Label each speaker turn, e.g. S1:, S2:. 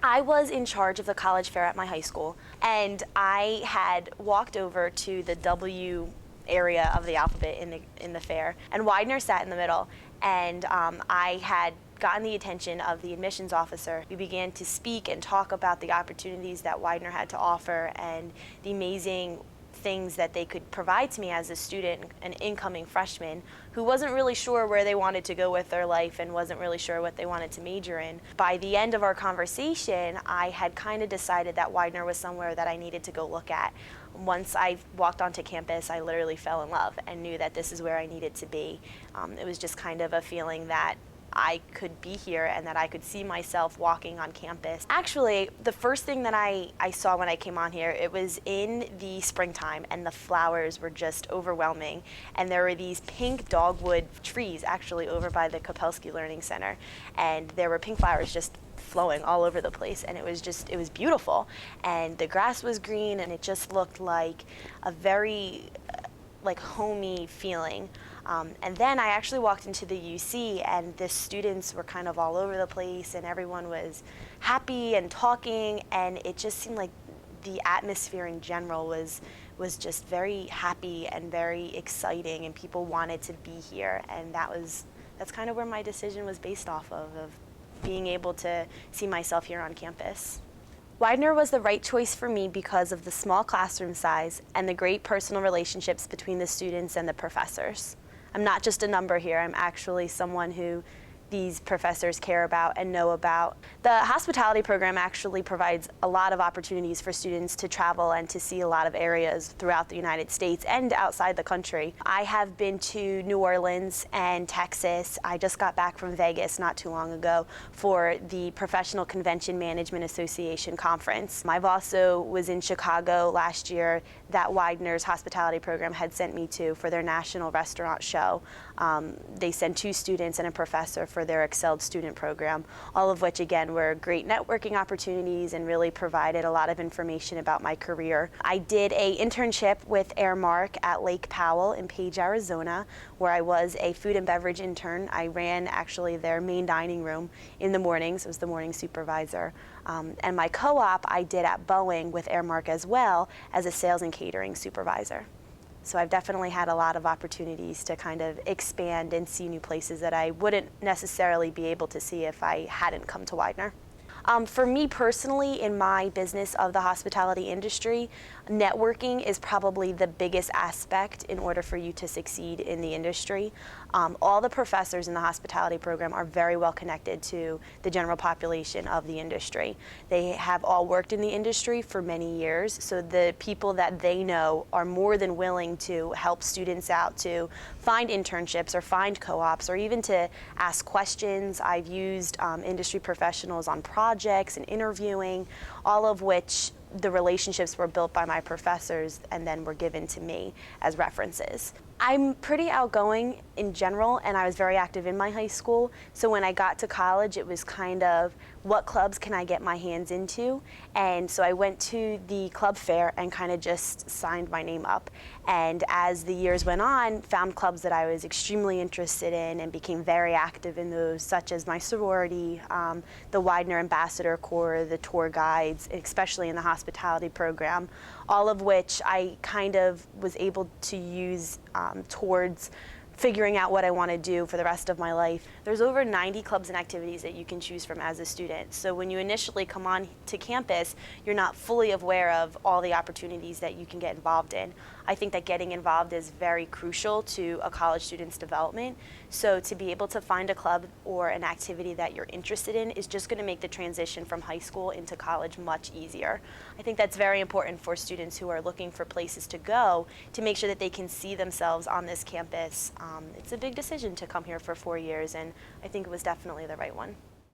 S1: I was in charge of the college fair at my high school, and I had walked over to the W area of the alphabet in the fair, and Widener sat in the middle, and I had gotten the attention of the admissions officer. We began to speak and talk about the opportunities that Widener had to offer and the amazing things that they could provide to me as a student, an incoming freshman who wasn't really sure where they wanted to go with their life and wasn't really sure what they wanted to major in. By the end of our conversation, I had kind of decided that Widener was somewhere that I needed to go look at. Once I walked onto campus, I literally fell in love and knew that this is where I needed to be. It was just kind of a feeling that I could be here and that I could see myself walking on campus. Actually, the first thing that I saw when I came on here, it was in the springtime, and the flowers were just overwhelming. And there were these pink dogwood trees actually over by the Kopelski Learning Center, and there were pink flowers just flowing all over the place, and it was beautiful. And the grass was green, and it just looked like a very like homey feeling. And then I actually walked into the UC, and the students were kind of all over the place, and everyone was happy and talking, and it just seemed like the atmosphere in general was just very happy and very exciting, and people wanted to be here, and that's kind of where my decision was based off of being able to see myself here on campus. Widener was the right choice for me because of the small classroom size and the great personal relationships between the students and the professors. I'm not just a number here, I'm actually someone who these professors care about and know about. The hospitality program actually provides a lot of opportunities for students to travel and to see a lot of areas throughout the United States and outside the country. I have been to New Orleans and Texas. I just got back from Vegas not too long ago for the Professional Convention Management Association conference. I've also was in Chicago last year that Widener's hospitality program had sent me to for their national restaurant show. They sent 2 students and a professor for their Excelled Student Program, all of which again were great networking opportunities and really provided a lot of information about my career. I did an internship with Airmark at Lake Powell in Page, Arizona, where I was a food and beverage intern. I ran actually their main dining room in the mornings. I was the morning supervisor. And my co-op I did at Boeing with Airmark as well as a sales and catering supervisor. So I've definitely had a lot of opportunities to kind of expand and see new places that I wouldn't necessarily be able to see if I hadn't come to Widener. For me personally, in my business of the hospitality industry, networking is probably the biggest aspect in order for you to succeed in the industry. All the professors in the hospitality program are very well connected to the general population of the industry. They have all worked in the industry for many years, so the people that they know are more than willing to help students out to find internships or find co-ops or even to ask questions. I've used industry professionals on projects and interviewing, all of which the relationships were built by my professors and then were given to me as references. I'm pretty outgoing in general, and I was very active in my high school. So when I got to college, it was kind of, what clubs can I get my hands into? And so I went to the club fair and kind of just signed my name up. And as the years went on, found clubs that I was extremely interested in and became very active in those, such as my sorority, the Widener Ambassador Corps, the tour guides, especially in the hospitality program, all of which I kind of was able to use towards figuring out what I want to do for the rest of my life. There's over 90 clubs and activities that you can choose from as a student. So when you initially come on to campus, you're not fully aware of all the opportunities that you can get involved in. I think that getting involved is very crucial to a college student's development. So to be able to find a club or an activity that you're interested in is just going to make the transition from high school into college much easier. I think that's very important for students who are looking for places to go to make sure that they can see themselves on this campus. It's a big decision to come here for 4 years, and I think it was definitely the right one.